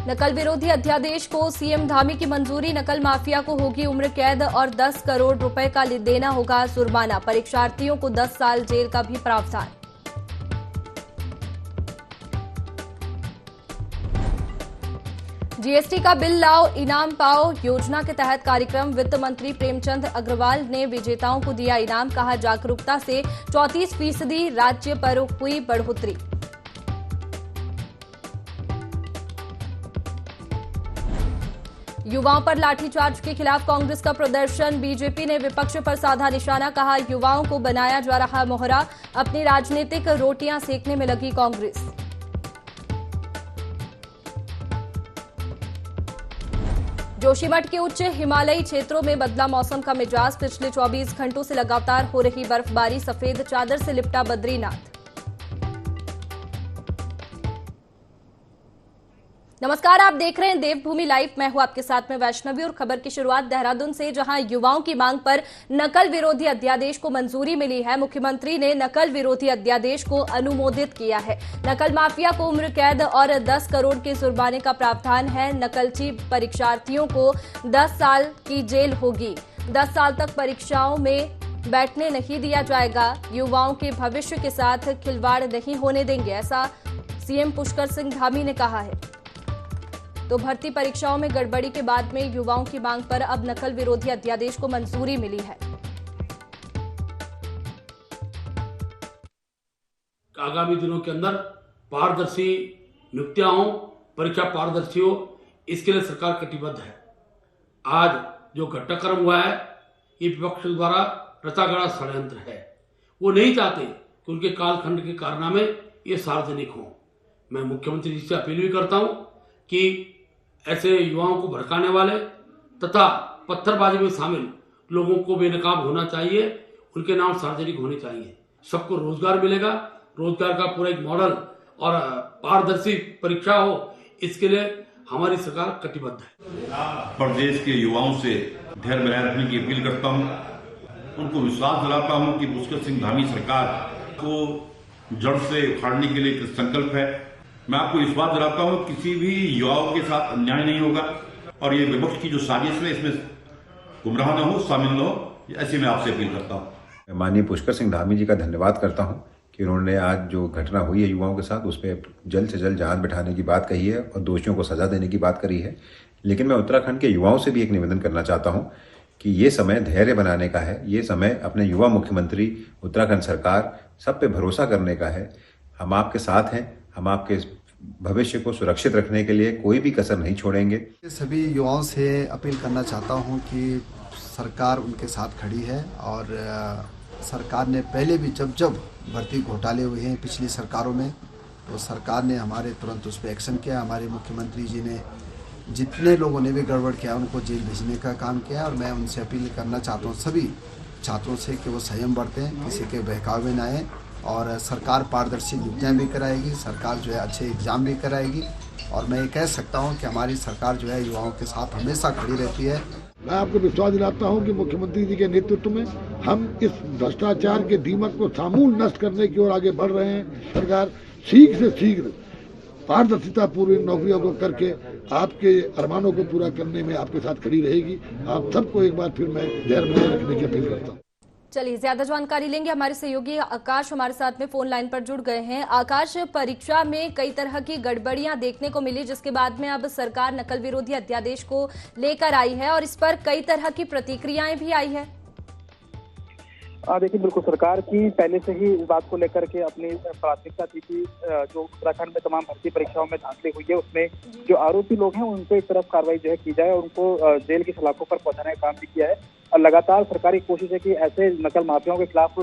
नकल विरोधी अध्यादेश को सीएम धामी की मंजूरी। नकल माफिया को होगी उम्र कैद और 10 करोड़ रुपए का देना होगा जुर्माना। परीक्षार्थियों को 10 साल जेल का भी प्रावधान। जीएसटी का बिल लाओ इनाम पाओ योजना के तहत कार्यक्रम। वित्त मंत्री प्रेमचंद अग्रवाल ने विजेताओं को दिया इनाम। कहा, जागरूकता से 34% राज्य पर हुई बढ़ोतरी। युवाओं पर लाठीचार्ज के खिलाफ कांग्रेस का प्रदर्शन। बीजेपी ने विपक्ष पर साधा निशाना। कहा, युवाओं को बनाया जा रहा मोहरा। अपनी राजनीतिक रोटियां सेकने में लगी कांग्रेस। जोशीमठ के उच्च हिमालयी क्षेत्रों में बदला मौसम का मिजाज। पिछले 24 घंटों से लगातार हो रही बर्फबारी। सफेद चादर से लिपटा बद्रीनाथ। नमस्कार, आप देख रहे हैं देवभूमि लाइव। मैं हूं आपके साथ में वैष्णवी और खबर की शुरुआत देहरादून से, जहां युवाओं की मांग पर नकल विरोधी अध्यादेश को मंजूरी मिली है। मुख्यमंत्री ने नकल विरोधी अध्यादेश को अनुमोदित किया है। नकल माफिया को उम्र कैद और 10 करोड़ के जुर्माने का प्रावधान है। नकलची परीक्षार्थियों को 10 साल की जेल होगी। 10 साल तक परीक्षाओं में बैठने नहीं दिया जाएगा। युवाओं के भविष्य के साथ खिलवाड़ नहीं होने देंगे, ऐसा सीएम पुष्कर सिंह धामी ने कहा है। तो भर्ती परीक्षाओं में गड़बड़ी के बाद में युवाओं की मांग पर अब नकल विरोधी अध्यादेश को मंजूरी मिली है। आगामी दिनों के अंदर पारदर्शी नियुक्तियां हो, परीक्षा पारदर्शी हो, इसके लिए सरकार कटिबद्ध है। आज जो घटनाक्रम हुआ है, ये विपक्ष द्वारा रचा गढ़ा षड्यंत्र है। वो नहीं चाहते कि उनके कालखंड के कारनामे ये सार्वजनिक हों। मैं मुख्यमंत्री जी से अपील भी करता हूं कि ऐसे युवाओं को भड़काने वाले तथा पत्थरबाजी में शामिल लोगों को बेनकाब होना चाहिए। उनके नाम सार्वजनिक होने चाहिए। सबको रोजगार मिलेगा। रोजगार का पूरा एक मॉडल और पारदर्शी परीक्षा हो, इसके लिए हमारी सरकार कटिबद्ध है। प्रदेश के युवाओं से धैर्य बनाए रखने की अपील करता हूं। उनको विश्वास दिलाता हूं कि पुष्कर सिंह धामी सरकार को जड़ से उखाड़ने के लिए संकल्प है। मैं आपको विश्वास दिलाता हूं किसी भी युवाओं के साथ अन्याय नहीं होगा और ये विपक्ष की जो साजिश है इसमें गुमराह न हो, शामिल न हो, ऐसे मैं आपसे अपील करता हूं। माननीय पुष्कर सिंह धामी जी का धन्यवाद करता हूं कि उन्होंने आज जो घटना हुई है युवाओं के साथ, उस पर जल्द से जल्द जांच बिठाने की बात कही है और दोषियों को सजा देने की बात करी है। लेकिन मैं उत्तराखंड के युवाओं से भी एक निवेदन करना चाहता हूं कि ये समय धैर्य बनाने का है। ये समय अपने युवा मुख्यमंत्री, उत्तराखंड सरकार, सब पे भरोसा करने का है। हम आपके साथ हैं। हम आपके भविष्य को सुरक्षित रखने के लिए कोई भी कसर नहीं छोड़ेंगे। सभी युवाओं से अपील करना चाहता हूं कि सरकार उनके साथ खड़ी है और सरकार ने पहले भी जब भर्ती घोटाले हुए हैं पिछली सरकारों में, तो सरकार ने हमारे तुरंत उस पर एक्शन किया। हमारे मुख्यमंत्री जी ने जितने लोगों ने भी गड़बड़ किया उनको जेल भेजने का काम किया। और मैं उनसे अपील करना चाहता हूँ सभी छात्रों से कि वो संयम बरतें, किसी के बहकावे में ना आए और सरकार पारदर्शी नियुक्तियाँ भी कराएगी। सरकार जो है अच्छे एग्जाम भी कराएगी और मैं ये कह सकता हूँ कि हमारी सरकार जो है युवाओं के साथ हमेशा खड़ी रहती है। मैं आपको विश्वास दिलाता हूँ कि मुख्यमंत्री जी के नेतृत्व में हम इस भ्रष्टाचार के दीमक को समूल नष्ट करने की ओर आगे बढ़ रहे हैं। सरकार शीघ्र से शीघ्र पारदर्शिता पूर्व नौकरियों को करके आपके अरमानों को पूरा करने में आपके साथ खड़ी रहेगी। आप सबको एक बार फिर मैं धैर्य बनाए रखने की अपील करता हूँ। चलिए ज्यादा जानकारी लेंगे। हमारे सहयोगी आकाश हमारे साथ में फोन लाइन पर जुड़ गए हैं। आकाश, परीक्षा में कई तरह की गड़बड़ियां देखने को मिली, जिसके बाद में अब सरकार नकल विरोधी अध्यादेश को लेकर आई है और इस पर कई तरह की प्रतिक्रियाएं भी आई है। देखिए, बिल्कुल सरकार की पहले से ही इस बात को लेकर के अपनी प्राथमिकता थी कि जो उत्तराखंड में तमाम भर्ती परीक्षाओं में धांधली हुई है उसमें जो आरोपी लोग हैं उन पर एक तरफ कार्रवाई जो है की जाए और उनको जेल की सलाखों पर पहुंचाने का काम भी किया है। और लगातार सरकारी कोशिश है कि ऐसे नकल माफियाओं के खिलाफ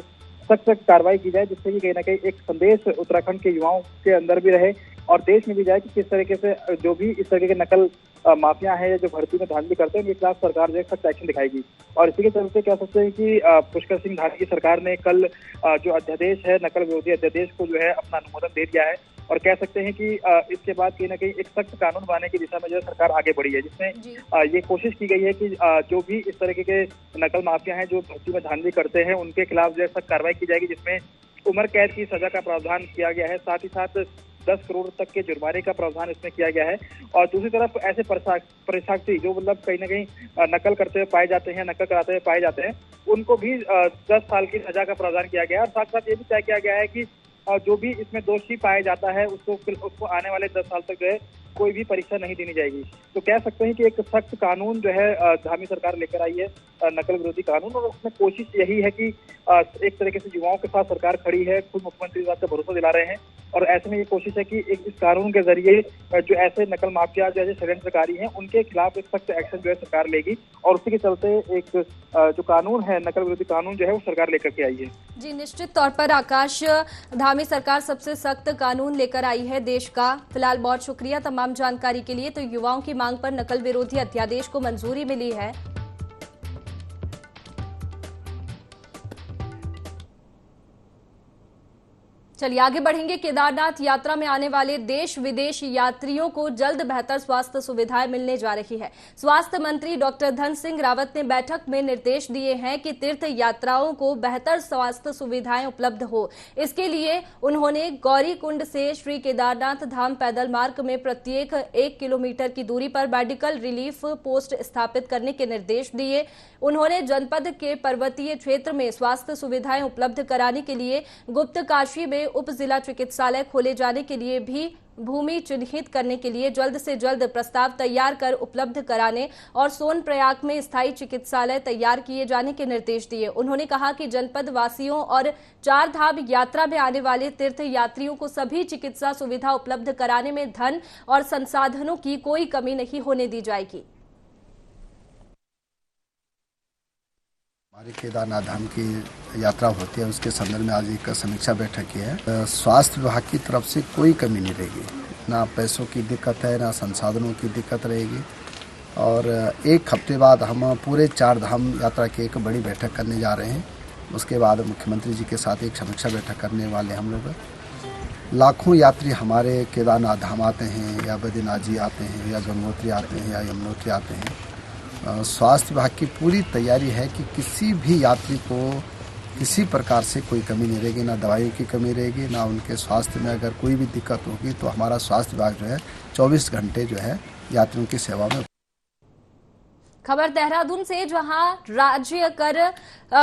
सख्त कार्रवाई की जाए, जिससे कि कहीं ना कहीं एक संदेश उत्तराखंड के युवाओं के अंदर भी रहे और देश में भी जाए कि किस तरीके से जो भी इस तरीके के नकल माफिया है जो भर्ती में धांधली करते हैं उनके खिलाफ सरकार जो है सख्त एक्शन दिखाएगी। और इसी के चलते कह सकते हैं कि पुष्कर सिंह धामी की सरकार ने कल जो अध्यादेश है नकल विरोधी अध्यादेश को जो है अपना अनुमोदन दे दिया है और कह सकते हैं कि इसके बाद कहीं ना कहीं एक सख्त कानून बनाने की दिशा में जो है सरकार आगे बढ़ी है, जिसमें ये कोशिश की गई है कि जो भी इस तरीके के नकल माफिया हैं जो भर्ती में धांधली करते हैं उनके खिलाफ जो है सख्त कार्रवाई की जाएगी, जिसमें उम्र कैद की सजा का प्रावधान किया गया है। साथ ही साथ 10 करोड़ तक के जुर्माने का प्रावधान इसमें किया गया है। और दूसरी तरफ ऐसे परीक्षार्थी जो मतलब कहीं ना कहीं नकल करते हुए पाए जाते हैं, नकल कराते हुए पाए जाते हैं, उनको भी 10 साल की सजा का प्रावधान किया गया है। और साथ साथ ये भी तय किया गया है कि जो भी इसमें दोषी पाया जाता है उसको आने वाले 10 साल तक जो है कोई भी परीक्षा नहीं देनी जाएगी। तो कह सकते हैं कि एक सख्त कानून जो है धामी सरकार लेकर आई है, नकल विरोधी कानून। और उसमें कोशिश यही है कि एक तरीके से युवाओं के साथ सरकार खड़ी है, खुद मुख्यमंत्री साहब का भरोसा दिला रहे हैं। और ऐसे में ये कोशिश है कि इस कानून के जरिए जो ऐसे नकल माफिया जो ऐसे षड्यंत्रकारी हैं उनके खिलाफ एक सख्त एक्शन जो है सरकार लेगी। और उसी के चलते एक जो कानून है, नकल विरोधी कानून जो है वो सरकार लेकर के आई है। जी, निश्चित तौर पर आकाश, धामी सरकार सबसे सख्त कानून लेकर आई है देश का। फिलहाल बहुत शुक्रिया तमाम जानकारी के लिए। तो युवाओं की मांग पर नकल विरोधी अध्यादेश को मंजूरी मिली है। चलिए आगे बढ़ेंगे। केदारनाथ यात्रा में आने वाले देश विदेश यात्रियों को जल्द बेहतर स्वास्थ्य सुविधाएं मिलने जा रही है। स्वास्थ्य मंत्री डॉक्टर धन सिंह रावत ने बैठक में निर्देश दिए हैं कि तीर्थ यात्राओं को बेहतर स्वास्थ्य सुविधाएं उपलब्ध हो। इसके लिए उन्होंने गौरी कुंड से श्री केदारनाथ धाम पैदल मार्ग में प्रत्येक 1 किलोमीटर की दूरी पर मेडिकल रिलीफ पोस्ट स्थापित करने के निर्देश दिए। उन्होंने जनपद के पर्वतीय क्षेत्र में स्वास्थ्य सुविधाएं उपलब्ध कराने के लिए गुप्तकाशी में उप जिला चिकित्सालय खोले जाने के लिए भी भूमि चिन्हित करने के लिए जल्द से जल्द प्रस्ताव तैयार कर उपलब्ध कराने और सोनप्रयाग में स्थायी चिकित्सालय तैयार किए जाने के निर्देश दिए। उन्होंने कहा कि जनपद वासियों और 4 धाम यात्रा में आने वाले तीर्थ यात्रियों को सभी चिकित्सा सुविधा उपलब्ध कराने में धन और संसाधनों की कोई कमी नहीं होने दी जाएगी। हमारे केदारनाथ धाम की यात्रा होती है, उसके संदर्भ में आज एक समीक्षा बैठक की है। स्वास्थ्य विभाग की तरफ से कोई कमी नहीं रहेगी, ना पैसों की दिक्कत है, ना संसाधनों की दिक्कत रहेगी। और एक हफ्ते बाद हम पूरे 4 धाम यात्रा की एक बड़ी बैठक करने जा रहे हैं। उसके बाद मुख्यमंत्री जी के साथ एक समीक्षा बैठक करने वाले हम लोग। लाखों यात्री हमारे केदारनाथ धाम आते हैं, या बद्रीनाथ जी आते हैं, या गंगोत्री आते हैं, या यमुनोत्री आते हैं। स्वास्थ्य विभाग की पूरी तैयारी है कि किसी भी यात्री को किसी प्रकार से कोई कमी नहीं रहेगी, ना दवाइयों की कमी रहेगी, ना उनके स्वास्थ्य में अगर कोई भी दिक्कत होगी तो हमारा स्वास्थ्य विभाग जो है 24 घंटे जो है यात्रियों की सेवा में। खबर देहरादून से, जहां राज्य कर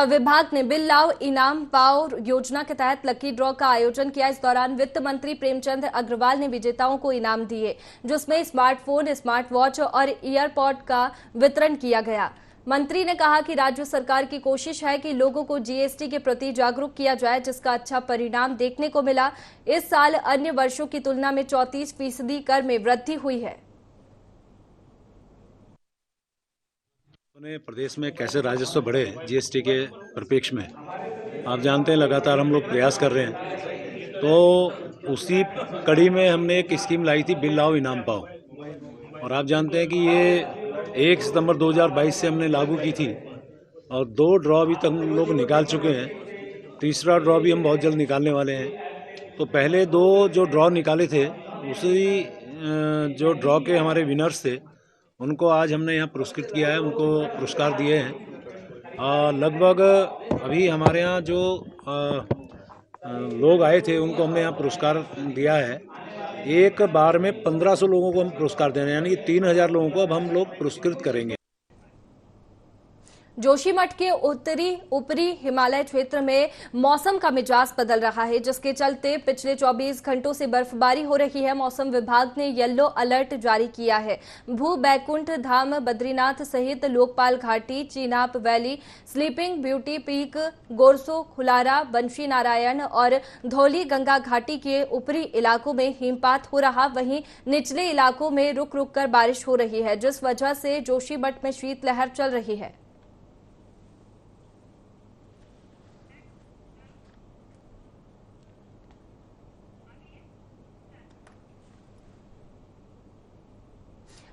विभाग ने बिल लाओ इनाम पाओ योजना के तहत लकी ड्रॉ का आयोजन किया। इस दौरान वित्त मंत्री प्रेमचंद अग्रवाल ने विजेताओं को इनाम दिए, जिसमें स्मार्टफोन, स्मार्ट वॉच और ईयरपॉड का वितरण किया गया। मंत्री ने कहा कि राज्य सरकार की कोशिश है कि लोगों को जीएसटी के प्रति जागरूक किया जाए, जिसका अच्छा परिणाम देखने को मिला। इस साल अन्य वर्षों की तुलना में 34% कर में वृद्धि हुई है। प्रदेश में कैसे राजस्व बढ़े जीएसटी के परिप्रेक्ष्य में आप जानते हैं, लगातार हम लोग प्रयास कर रहे हैं। तो उसी कड़ी में हमने एक स्कीम लाई थी, बिल लाओ इनाम पाओ। और आप जानते हैं कि ये 1 सितंबर 2022 से हमने लागू की थी और 2 ड्रॉ अभी तक हम लोग निकाल चुके हैं। तीसरा ड्रॉ भी हम बहुत जल्द निकालने वाले हैं। तो पहले 2 जो ड्रॉ निकाले थे, उसी जो ड्रॉ के हमारे विनर्स थे उनको आज हमने यहाँ पुरस्कृत किया है, उनको पुरस्कार दिए हैं। लगभग अभी हमारे यहाँ जो लोग आए थे उनको हमने यहाँ पुरस्कार दिया है। एक बार में 1500 लोगों को हम पुरस्कार दे रहे हैं, यानी कि 3000 लोगों को अब हम लोग पुरस्कृत करेंगे। जोशीमठ के ऊपरी हिमालय क्षेत्र में मौसम का मिजाज बदल रहा है, जिसके चलते पिछले 24 घंटों से बर्फबारी हो रही है। मौसम विभाग ने येलो अलर्ट जारी किया है। भू बैकुंठ धाम, बद्रीनाथ सहित लोकपाल घाटी, चीनाब वैली, स्लीपिंग ब्यूटी पीक, गोरसो, खुलारा, बंशी नारायण और धौली गंगा घाटी के ऊपरी इलाकों में हिमपात हो रहा। वहीं निचले इलाकों में रुक रुक कर बारिश हो रही है, जिस वजह से जोशीमठ में शीतलहर चल रही है।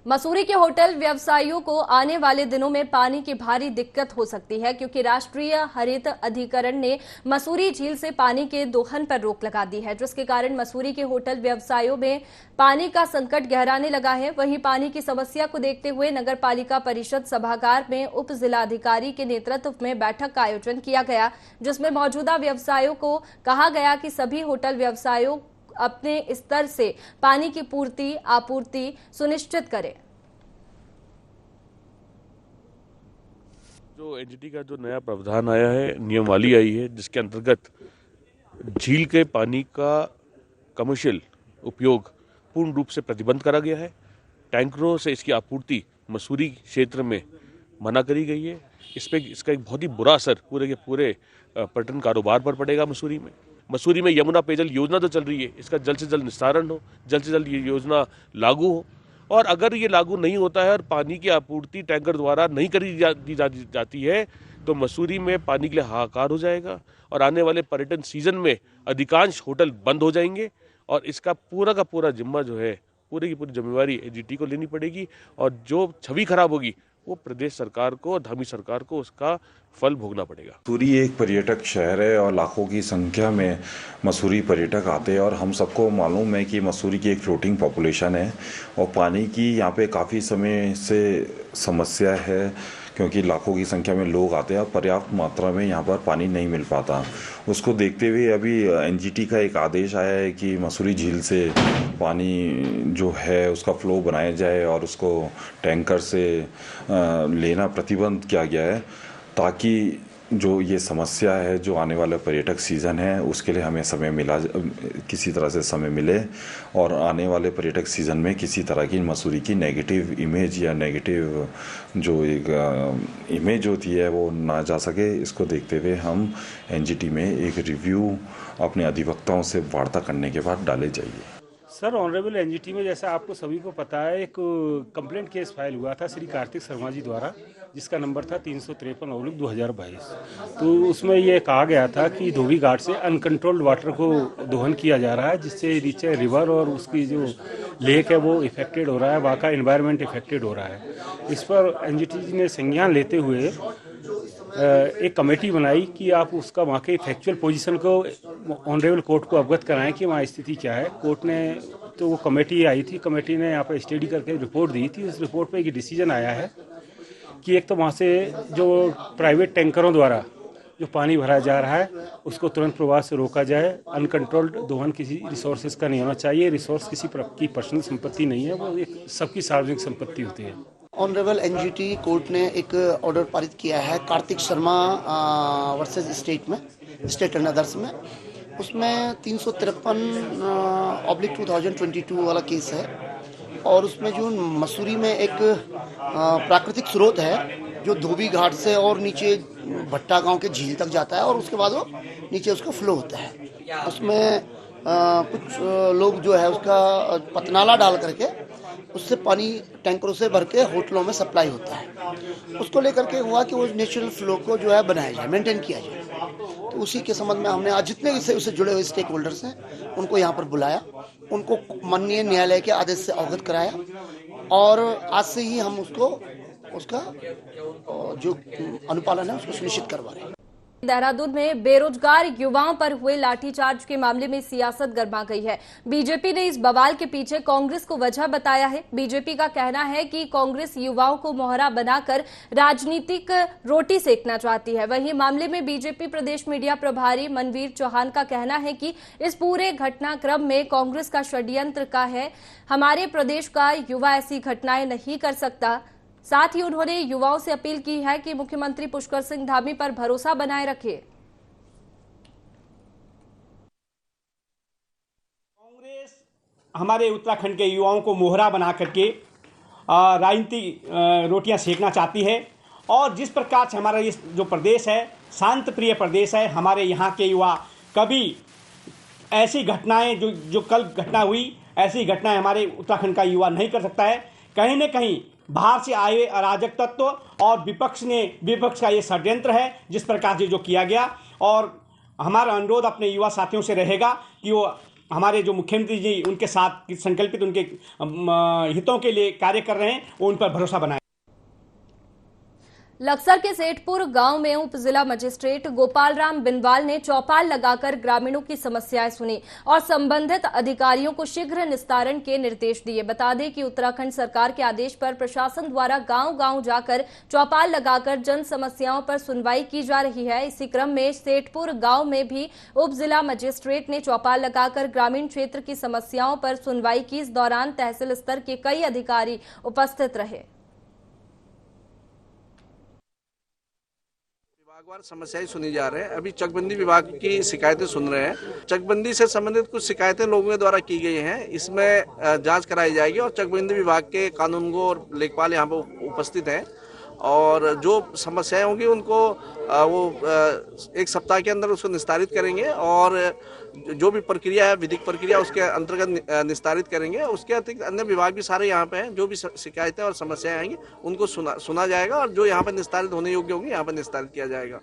मसूरी के होटल व्यवसायियों को आने वाले दिनों में पानी की भारी दिक्कत हो सकती है, क्योंकि राष्ट्रीय हरित अधिकरण ने मसूरी झील से पानी के दोहन पर रोक लगा दी है, जिसके कारण मसूरी के होटल व्यवसायियों में पानी का संकट गहराने लगा है। वहीं पानी की समस्या को देखते हुए नगर पालिका परिषद सभागार में उप जिलाधिकारी के नेतृत्व में बैठक का आयोजन किया गया, जिसमें मौजूदा व्यवसायियों को कहा गया कि सभी होटल व्यवसायियों अपने स्तर से पानी की आपूर्ति सुनिश्चित करें। जो एनजीटी का जो नया प्रावधान आया है, नियमावली आई है, जिसके अंतर्गत झील के पानी का कमर्शियल उपयोग पूर्ण रूप से प्रतिबंध करा गया है। टैंकरों से इसकी आपूर्ति मसूरी क्षेत्र में मना करी गई है। इसका एक बहुत ही बुरा असर पूरे के पूरे पर्यटन कारोबार पर पड़ेगा। मसूरी में यमुना पेयजल योजना तो चल रही है, इसका जल्द से जल्द निस्तारण हो, जल्द से जल्द ये योजना लागू हो। और अगर ये लागू नहीं होता है और पानी की आपूर्ति टैंकर द्वारा नहीं करी जाती है तो मसूरी में पानी के लिए हाहाकार हो जाएगा और आने वाले पर्यटन सीजन में अधिकांश होटल बंद हो जाएंगे और इसका पूरा का पूरा जिम्मा जो है, पूरी की पूरी जिम्मेवारी एनजीटी को लेनी पड़ेगी और जो छवि खराब होगी वो प्रदेश सरकार को और धामी सरकार को उसका फल भोगना पड़ेगा। मसूरी एक पर्यटक शहर है और लाखों की संख्या में मसूरी पर्यटक आते हैं और हम सबको मालूम है कि मसूरी की एक फ्लोटिंग पॉपुलेशन है और पानी की यहाँ पे काफ़ी समय से समस्या है क्योंकि लाखों की संख्या में लोग आते हैं और पर्याप्त मात्रा में यहाँ पर पानी नहीं मिल पाता। उसको देखते हुए अभी एनजीटी का एक आदेश आया है कि मसूरी झील से पानी जो है उसका फ्लो बनाया जाए और उसको टैंकर से लेना प्रतिबंध किया गया है ताकि जो ये समस्या है, जो आने वाला पर्यटक सीज़न है उसके लिए हमें किसी तरह से समय मिले और आने वाले पर्यटक सीज़न में किसी तरह की मसूरी की नेगेटिव इमेज या नेगेटिव जो एक इमेज होती है वो ना जा सके। इसको देखते हुए हम एनजीटी में एक रिव्यू अपने अधिवक्ताओं से वार्ता करने के बाद डाले जाइए। सर, ऑनरेबल एनजीटी में जैसा आपको सभी को पता है एक कंप्लेंट केस फाइल हुआ था श्री कार्तिक शर्मा जी द्वारा, जिसका नंबर था 353/2022। तो उसमें ये कहा गया था कि धोबी घाट से अनकंट्रोल्ड वाटर को दोहन किया जा रहा है, जिससे नीचे रिवर और उसकी जो लेक है वो इफेक्टेड हो रहा है, वहाँ का एनवायरनमेंट इफेक्टेड हो रहा है। इस पर एनजीटी ने संज्ञान लेते हुए एक कमेटी बनाई कि आप उसका वहाँ के फैक्चुअल पोजीशन को ऑनरेबल कोर्ट को अवगत कराएं कि वहाँ स्थिति क्या है। कोर्ट ने तो वो कमेटी आई थी, कमेटी ने यहाँ पर स्टडी करके रिपोर्ट दी थी। उस रिपोर्ट पे एक डिसीजन आया है कि एक तो वहाँ से जो प्राइवेट टैंकरों द्वारा जो पानी भरा जा रहा है उसको तुरंत प्रवाह से रोका जाए। अनकंट्रोल्ड दोहन किसी रिसोर्सेज का नहीं होना चाहिए। रिसोर्स किसी की पर्सनल संपत्ति नहीं है, वो एक सबकी सार्वजनिक संपत्ति होती है। ऑनरेबल एनजीटी कोर्ट ने एक ऑर्डर पारित किया है Kartik Sharma versus state and others में। उसमें 353/2022 वाला केस है और उसमें जो मसूरी में एक प्राकृतिक स्रोत है जो धोबी घाट से और नीचे भट्टा गांव के झील तक जाता है और उसके बाद वो नीचे उसका फ्लो होता है। उसमें कुछ लोग जो है उसका पतनाला डाल करके उससे पानी टैंकरों से भर के होटलों में सप्लाई होता है। उसको लेकर के हुआ कि वो नेचुरल फ्लो को जो है बनाया जाए, मेंटेन किया जाए। तो उसी के संबंध में हमने आज जितने उससे जुड़े हुए स्टेक होल्डर्स हैं उनको यहाँ पर बुलाया, उनको माननीय न्यायालय के आदेश से अवगत कराया और आज से ही हम उसका जो अनुपालन है उसको सुनिश्चित करवा रहे हैं। देहरादून में बेरोजगार युवाओं पर हुए लाठीचार्ज के मामले में सियासत गर्मा गई है। बीजेपी ने इस बवाल के पीछे कांग्रेस को वजह बताया है। बीजेपी का कहना है कि कांग्रेस युवाओं को मोहरा बनाकर राजनीतिक रोटी सेकना चाहती है। वहीं मामले में बीजेपी प्रदेश मीडिया प्रभारी मनवीर चौहान का कहना है कि इस पूरे घटनाक्रम में कांग्रेस का षड्यंत्र का है। हमारे प्रदेश का युवा ऐसी घटनाएं नहीं कर सकता। साथ ही उन्होंने युवाओं से अपील की है कि मुख्यमंत्री पुष्कर सिंह धामी पर भरोसा बनाए रखें। कांग्रेस हमारे उत्तराखंड के युवाओं को मोहरा बना करके राजनीतिक रोटियां सेकना चाहती है और जिस प्रकार से हमारा ये जो प्रदेश है शांत प्रिय प्रदेश है, हमारे यहाँ के युवा कभी ऐसी घटनाएं जो कल घटना हुई, ऐसी घटनाएं हमारे उत्तराखंड का युवा नहीं कर सकता है। कहीं न कहीं बाहर से आए अराजक तत्व और विपक्ष का ये षड्यंत्र है जिस प्रकार से जो किया गया। और हमारा अनुरोध अपने युवा साथियों से रहेगा कि वो हमारे जो मुख्यमंत्री जी उनके साथ संकल्पित उनके हितों के लिए कार्य कर रहे हैं, वो उन पर भरोसा बनाए। लक्सर के सेठपुर गांव में उप जिला मजिस्ट्रेट गोपाल राम बिनवाल ने चौपाल लगाकर ग्रामीणों की समस्याएं सुनी और संबंधित अधिकारियों को शीघ्र निस्तारण के निर्देश दिए। बता दें कि उत्तराखंड सरकार के आदेश पर प्रशासन द्वारा गांव-गांव जाकर चौपाल लगाकर जन समस्याओं पर सुनवाई की जा रही है। इसी क्रम में सेठपुर गांव में भी उप जिला मजिस्ट्रेट ने चौपाल लगाकर ग्रामीण क्षेत्र की समस्याओं पर सुनवाई की। इस दौरान तहसील स्तर के कई अधिकारी उपस्थित रहे। विभागवार समस्याएं सुनी जा रहे हैं। अभी चकबंदी विभाग की शिकायतें सुन रहे हैं। चकबंदी से संबंधित कुछ शिकायतें लोगों द्वारा की गई हैं, इसमें जांच कराई जाएगी और चकबंदी विभाग के कानूनगो और लेखपाल यहाँ पर उपस्थित हैं और जो समस्याएं होंगी उनको वो एक सप्ताह के अंदर उसको निस्तारित करेंगे और जो भी प्रक्रिया है, विधिक प्रक्रिया, उसके अंतर्गत निस्तारित करेंगे। उसके अतिरिक्त अन्य विभाग भी सारे यहाँ पे हैं। जो भी शिकायतें और समस्याएं आएंगी उनको सुना जाएगा और जो यहाँ पर निस्तारित होने योग्य होंगी यहाँ पर निस्तारित किया जाएगा।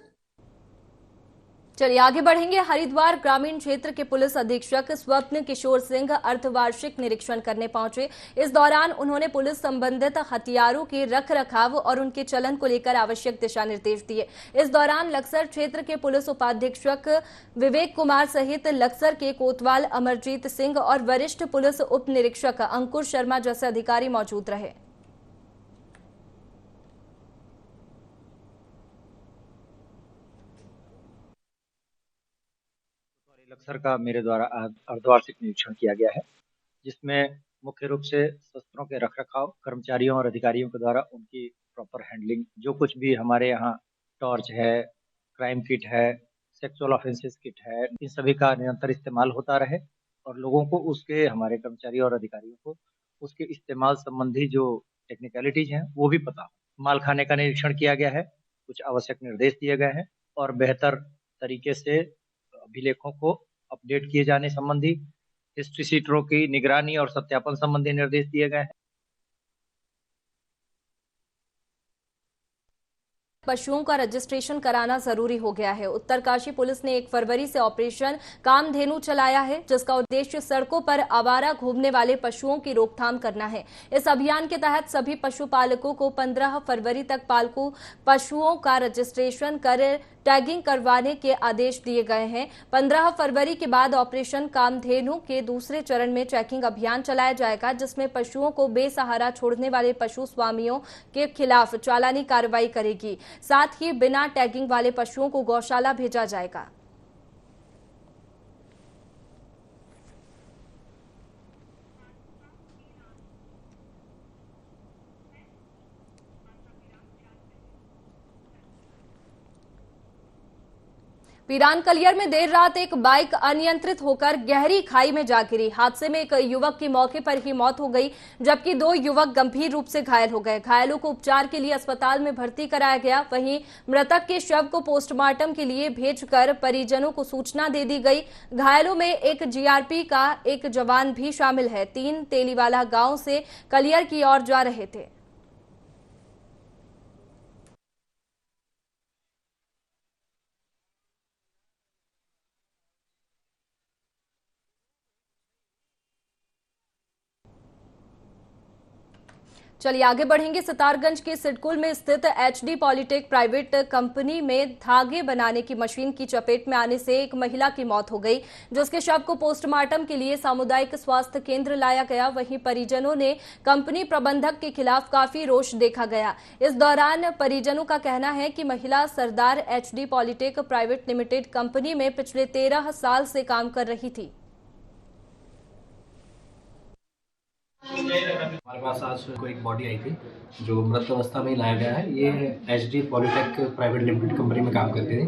चलिए आगे बढ़ेंगे। हरिद्वार ग्रामीण क्षेत्र के पुलिस अधीक्षक स्वप्न किशोर सिंह अर्धवार्षिक निरीक्षण करने पहुंचे। इस दौरान उन्होंने पुलिस संबंधित हथियारों के रख रखाव और उनके चलन को लेकर आवश्यक दिशा निर्देश दिए। इस दौरान लक्सर क्षेत्र के पुलिस उपाधीक्षक विवेक कुमार सहित लक्सर के कोतवाल अमरजीत सिंह और वरिष्ठ पुलिस उप निरीक्षक अंकुर शर्मा जैसे अधिकारी मौजूद रहे। लक्सर का मेरे द्वारा अर्धवार्षिक निरीक्षण किया गया है, जिसमें मुख्य रूप से शस्त्रों के रखरखाव, कर्मचारियों और अधिकारियों के द्वारा उनकी प्रॉपर हैंडलिंग, जो कुछ भी हमारे यहाँ टॉर्च है, क्राइम किट है, सेक्सुअल ऑफेंसेस किट है, इन सभी का निरंतर इस्तेमाल होता रहे और लोगों को उसके, हमारे कर्मचारियों और अधिकारियों को उसके इस्तेमाल संबंधी जो टेक्निकलिटीज हैं वो भी पता हो। माल खाने का निरीक्षण किया गया है, कुछ आवश्यक निर्देश दिए गए हैं और बेहतर तरीके से अभिलेखों को अपडेट किए जाने संबंधी, हिस्ट्री शीटरों की निगरानी और सत्यापन संबंधी निर्देश दिए गए हैं। पशुओं का रजिस्ट्रेशन कराना जरूरी हो गया है। उत्तरकाशी पुलिस ने 1 फरवरी से ऑपरेशन कामधेनु चलाया है, जिसका उद्देश्य सड़कों पर आवारा घूमने वाले पशुओं की रोकथाम करना है। इस अभियान के तहत सभी पशुपालकों को 15 फरवरी तक पालतू पशुओं का रजिस्ट्रेशन कर टैगिंग करवाने के आदेश दिए गए हैं। 15 फरवरी के बाद ऑपरेशन कामधेनु के दूसरे चरण में चेकिंग अभियान चलाया जाएगा, जिसमें पशुओं को बेसहारा छोड़ने वाले पशु स्वामियों के खिलाफ चालानी कार्रवाई करेगी। साथ ही बिना टैगिंग वाले पशुओं को गौशाला भेजा जाएगा। पिरान कलियर में देर रात एक बाइक अनियंत्रित होकर गहरी खाई में जा गिरी। हादसे में एक युवक की मौके पर ही मौत हो गई, जबकि 2 युवक गंभीर रूप से घायल हो गए। घायलों को उपचार के लिए अस्पताल में भर्ती कराया गया। वहीं मृतक के शव को पोस्टमार्टम के लिए भेजकर परिजनों को सूचना दे दी गई। घायलों में एक जीआरपी का एक जवान भी शामिल है। 3 तेलीवाला गांव से कलियर की ओर जा रहे थे। चलिए आगे बढ़ेंगे। सितारगंज के सिडकुल में स्थित एचडी पॉलिटेक प्राइवेट कंपनी में धागे बनाने की मशीन की चपेट में आने से एक महिला की मौत हो गई, जिसके शव को पोस्टमार्टम के लिए सामुदायिक स्वास्थ्य केंद्र लाया गया। वहीं परिजनों ने कंपनी प्रबंधक के खिलाफ काफी रोष देखा गया। इस दौरान परिजनों का कहना है कि महिला सरदार HD polytech private limited company में पिछले 13 साल से काम कर रही थी। हमारे पास आज को एक बॉडी आई थी जो मृत अवस्था में लाया गया है। ये HD polytech private limited company में काम करते थे।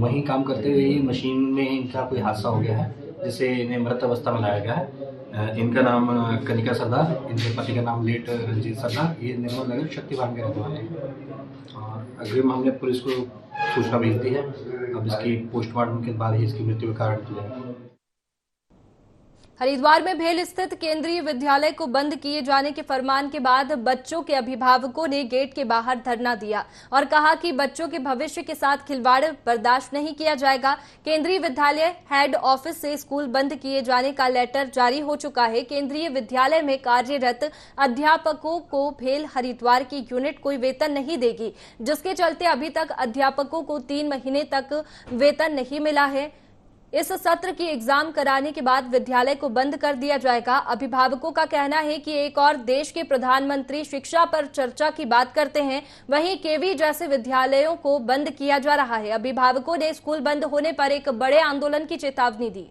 वहीं काम करते हुए ही मशीन में इनका कोई हादसा हो गया है, जिससे इन्हें मृत अवस्था में लाया गया है। इनका नाम कनिका सरदार, इनके पति का नाम लेट रंजीत सरदार। ये निर्मल नगर शक्तिवान के रहने वाले हैं और अग्रिम हमने पुलिस को सूचना भेज दी है। अब इसकी पोस्टमार्टम के बाद ही इसकी मृत्यु का कारण किया जाएगा। हरिद्वार में भेल स्थित केंद्रीय विद्यालय को बंद किए जाने के फरमान के बाद बच्चों के अभिभावकों ने गेट के बाहर धरना दिया और कहा कि बच्चों के भविष्य के साथ खिलवाड़ बर्दाश्त नहीं किया जाएगा। केंद्रीय विद्यालय हेड ऑफिस से स्कूल बंद किए जाने का लेटर जारी हो चुका है। केंद्रीय विद्यालय में कार्यरत अध्यापकों को भेल हरिद्वार की यूनिट कोई वेतन नहीं देगी, जिसके चलते अभी तक अध्यापकों को 3 महीने तक वेतन नहीं मिला है। इस सत्र की एग्जाम कराने के बाद विद्यालय को बंद कर दिया जाएगा। अभिभावकों का कहना है कि एक और देश के प्रधानमंत्री शिक्षा पर चर्चा की बात करते हैं, वहीं केवी जैसे विद्यालयों को बंद किया जा रहा है। अभिभावकों ने स्कूल बंद होने पर एक बड़े आंदोलन की चेतावनी दी।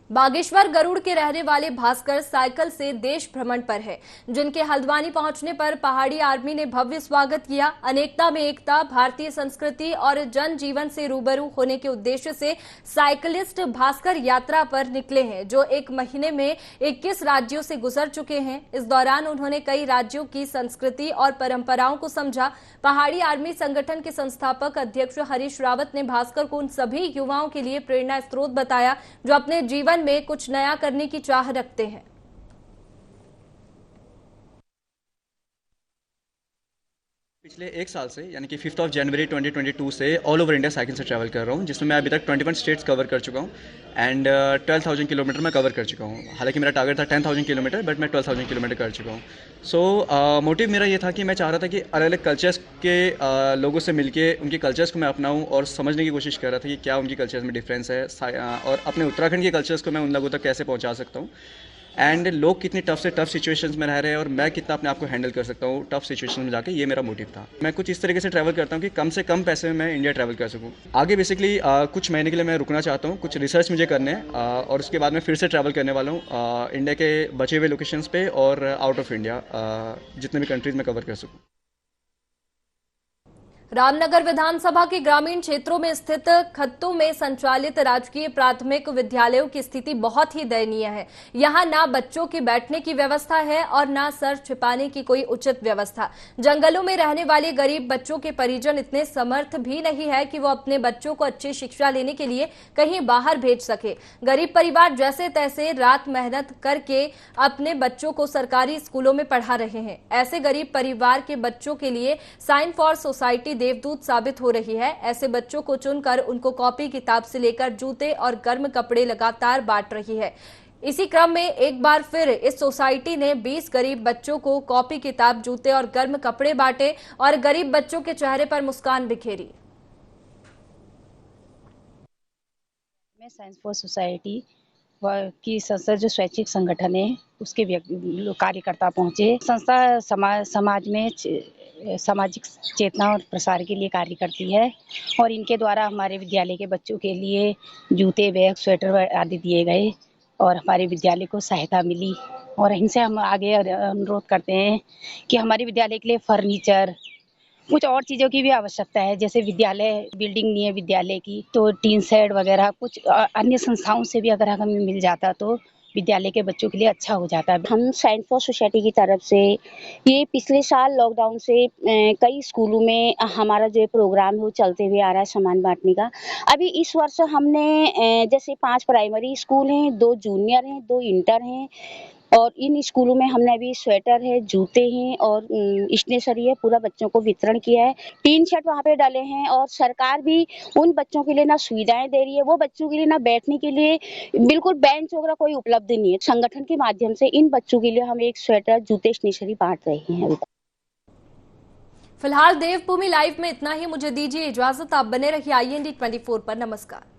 बागेश्वर गरुड़ के रहने वाले भास्कर साइकिल से देश भ्रमण पर है, जिनके हल्द्वानी पहुंचने पर पहाड़ी आर्मी ने भव्य स्वागत किया। अनेकता में एकता, भारतीय संस्कृति और जनजीवन से रूबरू होने के उद्देश्य से साइकिलिस्ट भास्कर यात्रा पर निकले हैं, जो 1 महीने में 21 राज्यों से गुजर चुके हैं। इस दौरान उन्होंने कई राज्यों की संस्कृति और परंपराओं को समझा। पहाड़ी आर्मी संगठन के संस्थापक अध्यक्ष हरीश रावत ने भास्कर को उन सभी युवाओं के लिए प्रेरणा स्रोत बताया जो अपने जीवन में कुछ नया करने की चाह रखते हैं। पिछले 1 साल से यानी कि 5 जनवरी 2022 से ऑल ओवर इंडिया साइकिल से ट्रैवल कर रहा हूँ, जिसमें मैं अभी तक 21 स्टेट्स कवर कर चुका हूँ एंड 12,000 किलोमीटर मैं कवर कर चुका हूँ। हालांकि मेरा टारगेट था 10,000 किलोमीटर, बट मैं 12,000 किलोमीटर कर चुका हूँ। सो मोटिव मेरा ये था कि मैं चाह रहा था कि अलग अलग कल्चर्स के लोगों से मिलके उनके कल्चर्स को मैं अपनाऊँ और समझने की कोशिश कर रहा था कि क्या उनकी कल्चर्स में डिफरेंस है और अपने उत्तराखंड के कल्चर्स को मैं उन लोगों तक कैसे पहुँचा सकता हूँ एंड लोग कितनी टफ से टफ सिचुएशंस में रह रहे हैं और मैं कितना अपने आप को हैंडल कर सकता हूँ टफ सिचुएशन में जाके। ये मेरा मोटिव था। मैं कुछ इस तरीके से ट्रैवल करता हूँ कि कम से कम पैसे में मैं इंडिया ट्रैवल कर सकूँ। आगे बेसिकली कुछ महीने के लिए मैं रुकना चाहता हूँ, कुछ रिसर्च मुझे करने हैं और उसके बाद मैं फिर से ट्रैवल करने वाला हूँ इंडिया के बचे हुए लोकेशंस पे और आउट ऑफ इंडिया जितने भी कंट्रीज में कवर कर सकूँ। रामनगर विधानसभा के ग्रामीण क्षेत्रों में स्थित खत्तों में संचालित राजकीय प्राथमिक विद्यालयों की स्थिति बहुत ही दयनीय है। यहां ना बच्चों के बैठने की व्यवस्था है और ना सर छिपाने की कोई उचित व्यवस्था। जंगलों में रहने वाले गरीब बच्चों के परिजन इतने समर्थ भी नहीं है कि वो अपने बच्चों को अच्छी शिक्षा लेने के लिए कहीं बाहर भेज सके। गरीब परिवार जैसे तैसे रात मेहनत करके अपने बच्चों को सरकारी स्कूलों में पढ़ा रहे हैं। ऐसे गरीब परिवार के बच्चों के लिए साइन फॉर सोसाइटी देवदूत साबित हो रही है। ऐसे बच्चों को चुनकर उनको कॉपी किताब से लेकर जूते और गर्म कपड़े लगातार बांट रही है। इसी क्रम में एक बार फिर इस सोसाइटी ने 20 गरीब बच्चों को कॉपी किताब, जूते और गर्म कपड़े बांटे और गरीब बच्चों के चेहरे पर मुस्कान बिखेरी। साइंस फॉर सोसाइटी की संस्था जो स्वैच्छिक संगठन है उसके कार्यकर्ता पहुंचे। संस्था समाज में सामाजिक चेतना और प्रसार के लिए कार्य करती है और इनके द्वारा हमारे विद्यालय के बच्चों के लिए जूते, बैग, स्वेटर आदि दिए गए और हमारे विद्यालय को सहायता मिली। और इनसे हम आगे अनुरोध करते हैं कि हमारे विद्यालय के लिए फर्नीचर, कुछ और चीज़ों की भी आवश्यकता है। जैसे विद्यालय बिल्डिंग नहीं है विद्यालय की, तो टीन शेड वगैरह कुछ अन्य संस्थाओं से भी अगर हमें मिल जाता तो विद्यालय के बच्चों के लिए अच्छा हो जाता है। हम साइंस फॉर सोसाइटी की तरफ से ये पिछले साल लॉकडाउन से कई स्कूलों में हमारा जो प्रोग्राम है वो चलते हुए आ रहा है सामान बांटने का। अभी इस वर्ष हमने जैसे 5 प्राइमरी स्कूल हैं, 2 जूनियर हैं, 2 इंटर हैं और इन स्कूलों में हमने अभी स्वेटर है, जूते हैं और स्टेशनरी है पूरा बच्चों को वितरण किया है। टीन शेड वहाँ पे डाले हैं और सरकार भी उन बच्चों के लिए ना सुविधाएं दे रही है, वो बच्चों के लिए ना बैठने के लिए बिल्कुल बेंच वगैरह कोई उपलब्ध नहीं है। संगठन के माध्यम से इन बच्चों के लिए हम एक स्वेटर, जूते, स्टेशनरी बांट रहे हैं। फिलहाल देवभूमि लाइव में इतना ही। मुझे दीजिए इजाजत। आप बने रहिए IND 24 पर। नमस्कार।